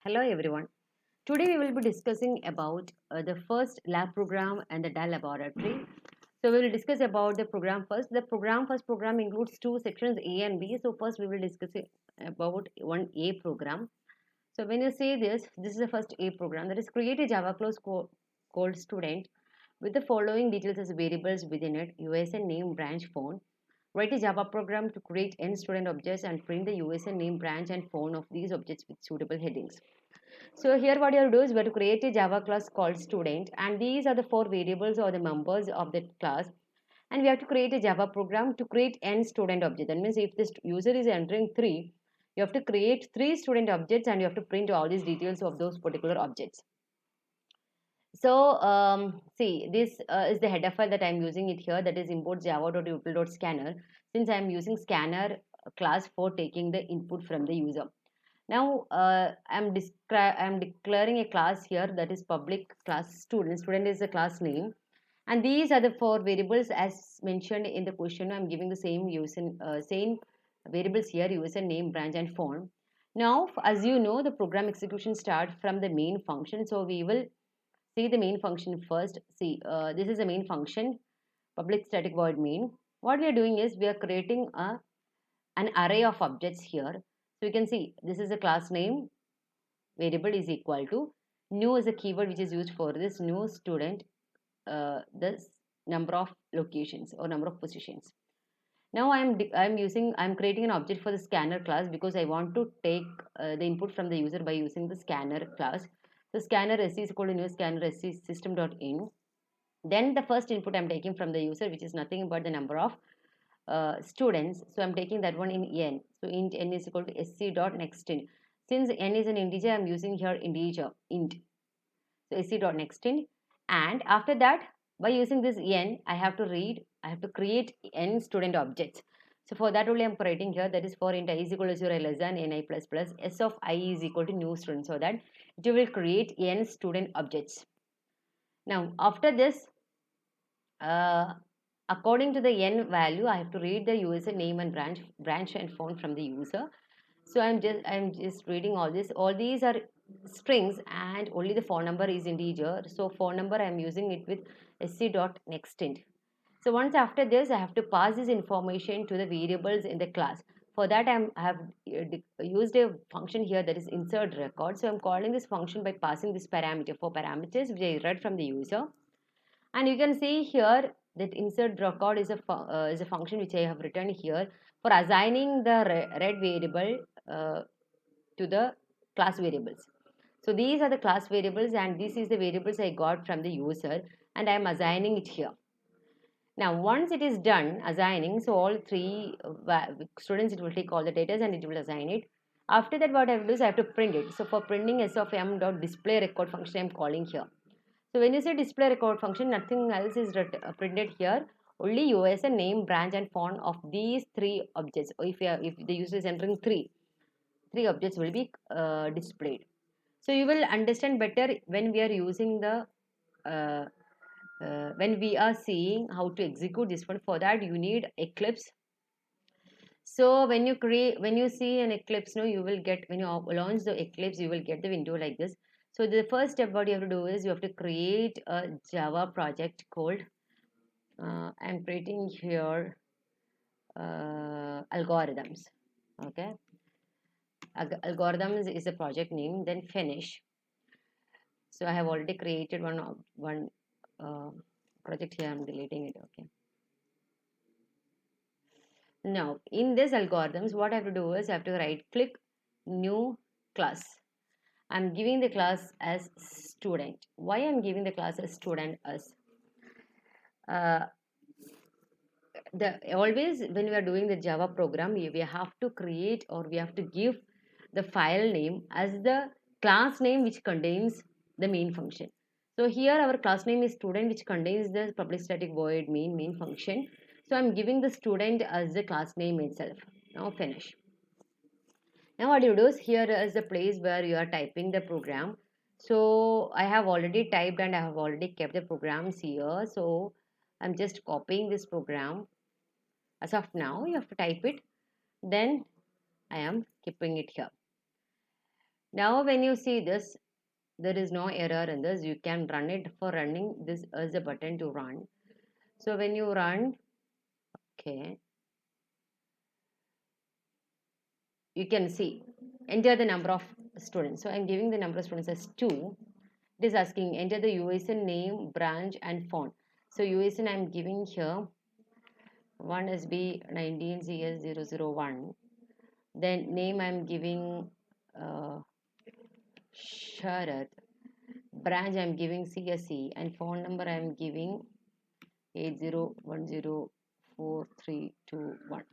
Hello everyone. Today we will be discussing about the first lab program and the DAL laboratory. So we will discuss about the program first. The first program includes two sections A and B. So first we will discuss about one A program. So when you say this is the first A program, that is create a Java class called student with the following details as variables within it: USN name, branch, phone. Write a Java program to create n student objects and print the USN name, branch, and phone of these objects with suitable headings. So here what you have to do is we have to create a Java class called student, and these are the four variables or the members of that class, and we have to create a Java program to create n student object. That means if this user is entering 3, you have to create 3 student objects and you have to print all these details of those particular objects. So see, this is the header file that I am using it here, that is import java.util.scanner, since I am using scanner class for taking the input from the user. Now I'm declaring a class here, that is public class student. Student is the class name, and these are the four variables as mentioned in the question. I'm giving the same same variables here: user name, branch, and phone. Now, as you know, the program execution starts from the main function. So we will see the main function first. See, this is the main function, public static void main. What we are doing is we are creating an array of objects here. So you can see this is a class name variable is equal to new is a keyword which is used for this new student, this number of locations or number of positions. Now I'm creating an object for the scanner class because I want to take the input from the user by using the scanner class. So scanner SC is equal to new scanner SC system.in. Then the first input I'm taking from the user, which is nothing but the number of students. So I'm taking that one in n. So int n is equal to sc dot next int. Since n is an integer, I'm using here integer int. So sc dot next int. And after that, by using this n, I have to create n student objects. So for that only I'm creating here, that is for int I is equal to 0 less than ni plus plus s of I is equal to new student, so that it will create n student objects. Now after this, according to the n value, I have to read the user name and branch and phone from the user. So I'm just reading all this. All these are strings and only the phone number is integer. So phone number I'm using it with sc dot nextInt. So once after this, I have to pass this information to the variables in the class. For that, I have used a function here, that is insert record. So I'm calling this function by passing this parameter, 4 parameters which I read from the user. And you can see here that insert record is a function which I have written here for assigning the red variable to the class variables. So these are the class variables and this is the variables I got from the user, and I am assigning it here. Now once it is done assigning, so all three students, it will take all the data and it will assign it. After that, what I have to do is I have to print it. So for printing s of m dot display record function I am calling here. So when you say display record function, nothing else is printed here. Only USN name, branch, and phone of these three objects. Or if the user is entering three objects will be displayed. So you will understand better when we are using the uh, when we are seeing how to execute this one. For that you need Eclipse. So when you see an Eclipse, no, you will get, when you launch the Eclipse, you will get the window like this. So the first step what you have to do is you have to create a Java project called I'm creating here algorithms. Okay, algorithms is the project name. Then finish. So I have already created one uh, project here. I'm deleting it. Okay. Now in this algorithms, what I have to do is I have to right click new class. I'm giving the class as student. Why I'm giving the class as student as uh, the always when we are doing the Java program, we have to create or we have to give the file name as the class name which contains the main function. So here our class name is student, which contains the public static void main function. So I'm giving the student as the class name itself. Now finish. Now what you do is here is the place where you are typing the program. So I have already typed and I have already kept the programs here. So I'm just copying this program. As of now, you have to type it. Then I am keeping it here. Now when you see this, there is no error in this. You can run it. For running, this is a button to run. So when you run, okay, you can see enter the number of students. So I'm giving the number of students as 2. It is asking enter the USN name, branch and font. So USN I'm giving here 1SB 19CS001. Then name I'm giving Sharat. Branch I'm giving CSE and phone number I'm giving 80104321.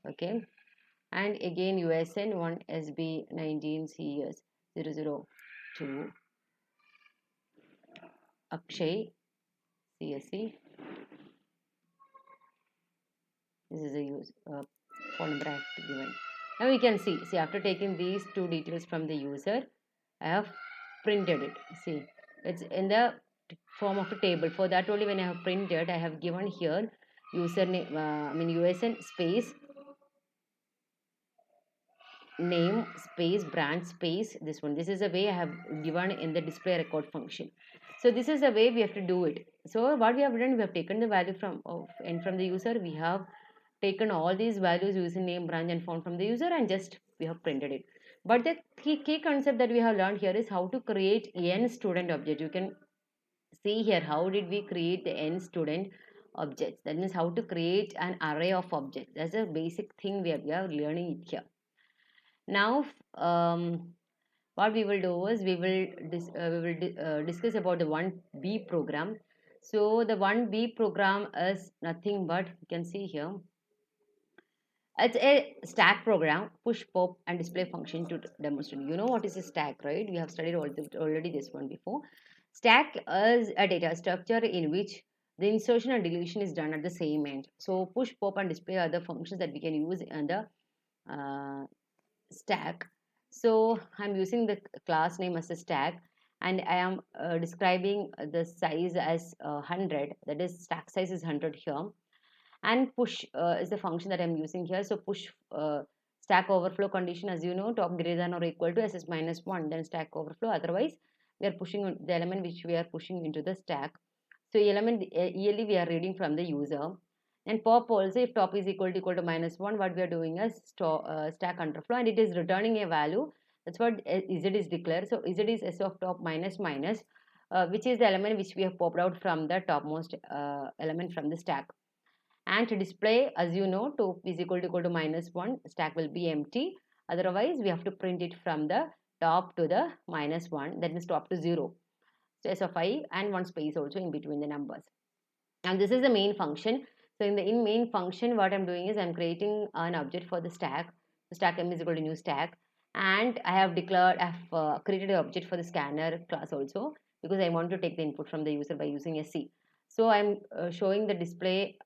Okay. And again USN 1SB 19CS002 Akshay CSE. This is a phone number I have given. Now you can see after taking these two details from the user, I have printed it. See, it's in the form of a table. For that only when I have printed, I have given here username, USN space name space branch space this one. This is the way I have given in the display record function. So this is the way we have to do it. So what we have done, we have taken the value from the user. We have taken all these values using name, branch and font from the user and just we have printed it. But the key concept that we have learned here is how to create n student object. You can see here how did we create the n student objects. That means how to create an array of objects. That's a basic thing we are learning it here. Now what we will do is we will discuss about the 1B program. So the 1B program is nothing but you can see here it's a stack program, push, pop, and display function to demonstrate. You know what is a stack, right? We have studied already this one before. Stack is a data structure in which the insertion and deletion is done at the same end. So push, pop, and display are the functions that we can use in the stack. So I'm using the class name as a stack, and I am describing the size as 100. That is, stack size is 100 here, and push is the function that I'm using here. So push stack overflow condition, as you know, top greater than or equal to ss minus 1, then stack overflow. Otherwise we are pushing the element which we are pushing into the stack. So element yearly we are reading from the user. And pop also, if top is equal to minus 1, what we are doing is stack underflow, and it is returning a value. That's what z is declared. So z is s of top minus minus, which is the element which we have popped out from the topmost element from the stack. And to display, as you know, top is equal to minus 1, stack will be empty. Otherwise we have to print it from the top to the minus 1, that means top to 0. So s of I and one space also in between the numbers. And this is the main function. So in main function, what I'm doing is I'm creating an object for the stack. The stack m is equal to new stack, and I have created an object for the scanner class also, because I want to take the input from the user by using a C. So I'm showing the display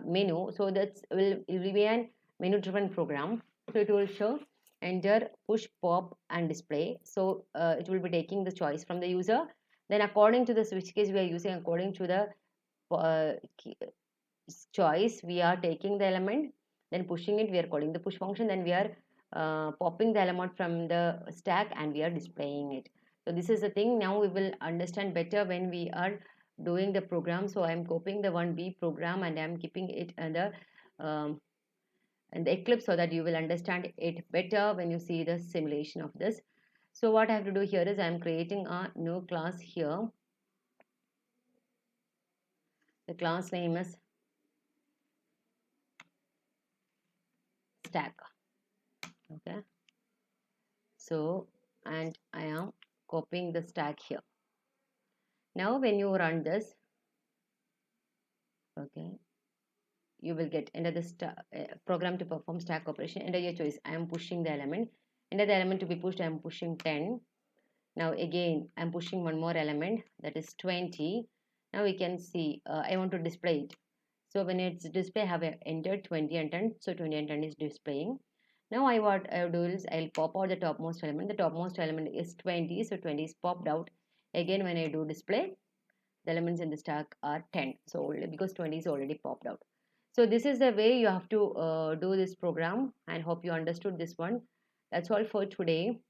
menu. So it will be an menu driven program. So it will show enter, push, pop, and display. So it will be taking the choice from the user. Then according to the switch case we are using, according to the choice, we are taking the element, then pushing it, we are calling the push function, then we are popping the element from the stack and we are displaying it. So this is the thing. Now we will understand better when we are doing the program. So I am copying the 1B program and I am keeping it in the Eclipse so that you will understand it better when you see the simulation of this. So what I have to do here is I am creating a new class here. The class name is stack. Okay. So, and I am copying the stack here. Now when you run this, okay, you will get enter the program to perform stack operation. Enter your choice. I am pushing the element. Enter the element to be pushed. I am pushing 10. Now again I am pushing one more element, that is 20. Now we can see I want to display it. So when it's display, I have entered 20 and 10. So 20 and 10 is displaying. Now what I will do is I'll pop out the topmost element. The topmost element is 20. So 20 is popped out. Again when I do display, the elements in the stack are 10. So because 20 is already popped out. So this is the way you have to do this program, and hope you understood this one. That's all for today.